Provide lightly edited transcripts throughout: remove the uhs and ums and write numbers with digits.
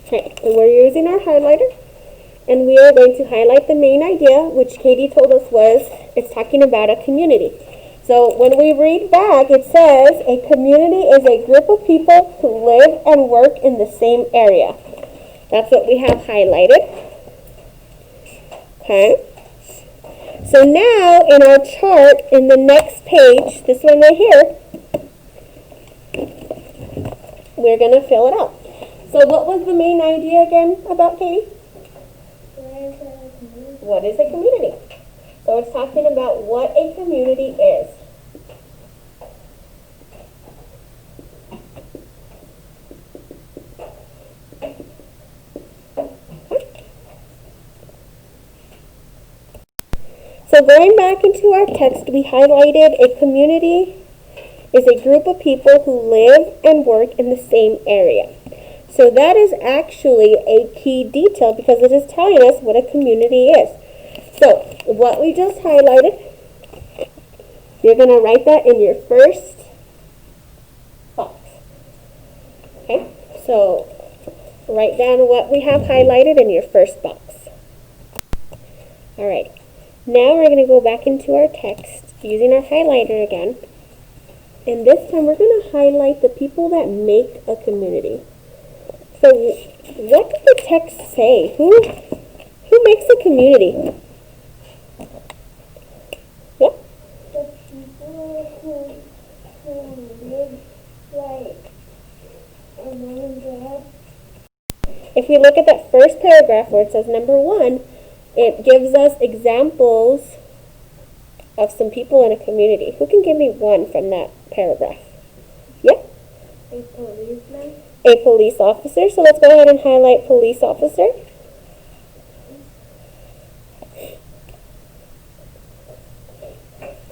Okay, so we're using our highlighter, and we are going to highlight the main idea, which Katie told us was, it's talking about a community. So when we read back, it says, a community is a group of people who live and work in the same area. That's what we have highlighted. Okay. So now in our chart, in the next page, this one right here, we're going to fill it out. So what was the main idea again about Katie? What is a community? So it's talking about what a community is. So going back into our text, we highlighted a community is a group of people who live and work in the same area. So that is actually a key detail because it is telling us what a community is. So what we just highlighted, you're going to write that in your first box. Okay, so write down what we have highlighted in your first box. All right, now we're going to go back into our text using our highlighter again. And this time we're going to highlight the people that make a community. So what does the text say? Who makes a community? Yeah? The people who live like a mom and dad. If we look at that first paragraph where it says number 1, it gives us examples of some people in a community. Who can give me one from that paragraph? Yeah? A policeman. A police officer. So let's go ahead and highlight police officer.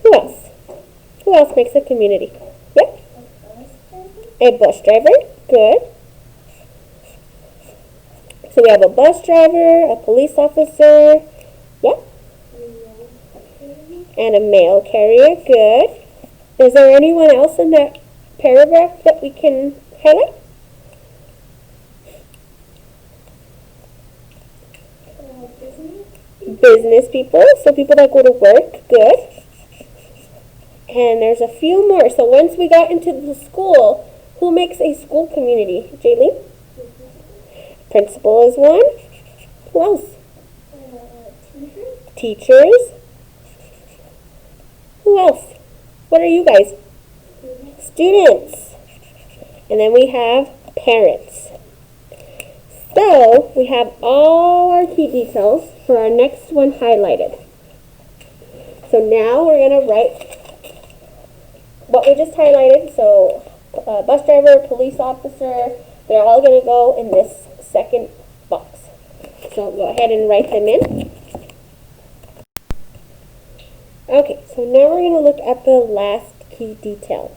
Who else? Who else makes a community? Yeah? A bus driver. Good. So we have a bus driver, a police officer. Yeah? And a mail carrier. Good. Is there anyone else in that paragraph that we can highlight? Business people, so people that go to work. Good. And there's a few more. So once we got into the school, who makes a school community? Jaylene? Principal is one. Who else? Teachers. Who else? What are you guys? Students. And then we have parents. So we have all our key details for our next one highlighted. So now we're going to write what we just highlighted. So bus driver, police officer, they're all going to go in this second box. So go ahead and write them in. Okay, so now we're going to look at the last key detail.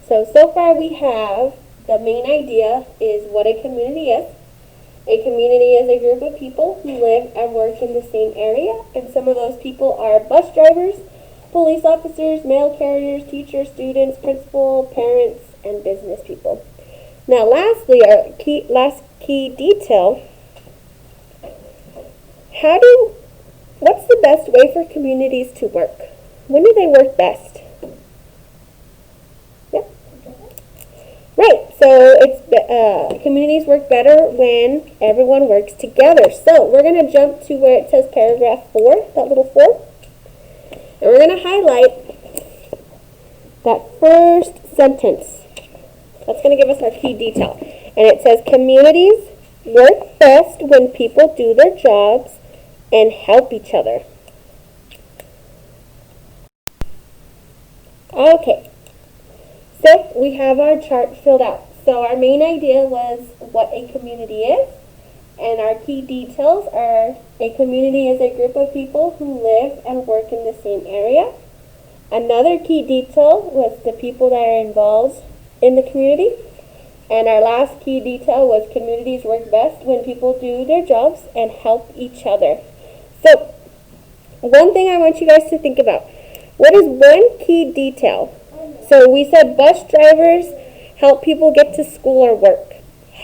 So far we have the main idea is what a community is. A community is a group of people who live and work in the same area, and some of those people are bus drivers, police officers, mail carriers, teachers, students, principal, parents, and business people. Now lastly, our last key detail, what's the best way for communities to work? When do they work best? Yeah. Right, so communities work better when everyone works together. So we're going to jump to where it says paragraph 4, that little 4. And we're going to highlight that first sentence. That's going to give us our key detail. And it says communities work best when people do their jobs and help each other. Okay, so we have our chart filled out. So our main idea was what a community is, and our key details are a community is a group of people who live and work in the same area. Another key detail was the people that are involved in the community. And our last key detail was communities work best when people do their jobs and help each other. So, one thing I want you guys to think about. What is one key detail? So we said bus drivers help people get to school or work.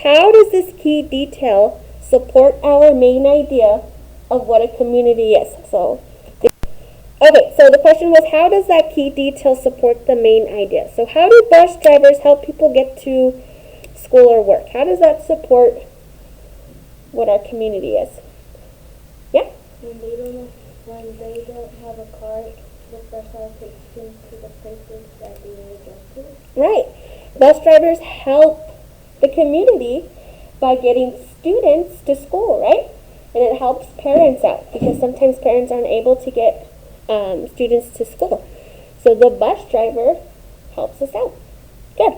how does this key detail support our main idea of what a community is? Okay, so the question was, how does that key detail support the main idea? So how do bus drivers help people get to school or work? How does that support what our community is? Yeah? When they don't have a car, the bus route takes them to the places that they need to get to. Right. Bus drivers help the community by getting students to school, right? And it helps parents out because sometimes parents aren't able to get students to school. So the bus driver helps us out. Good.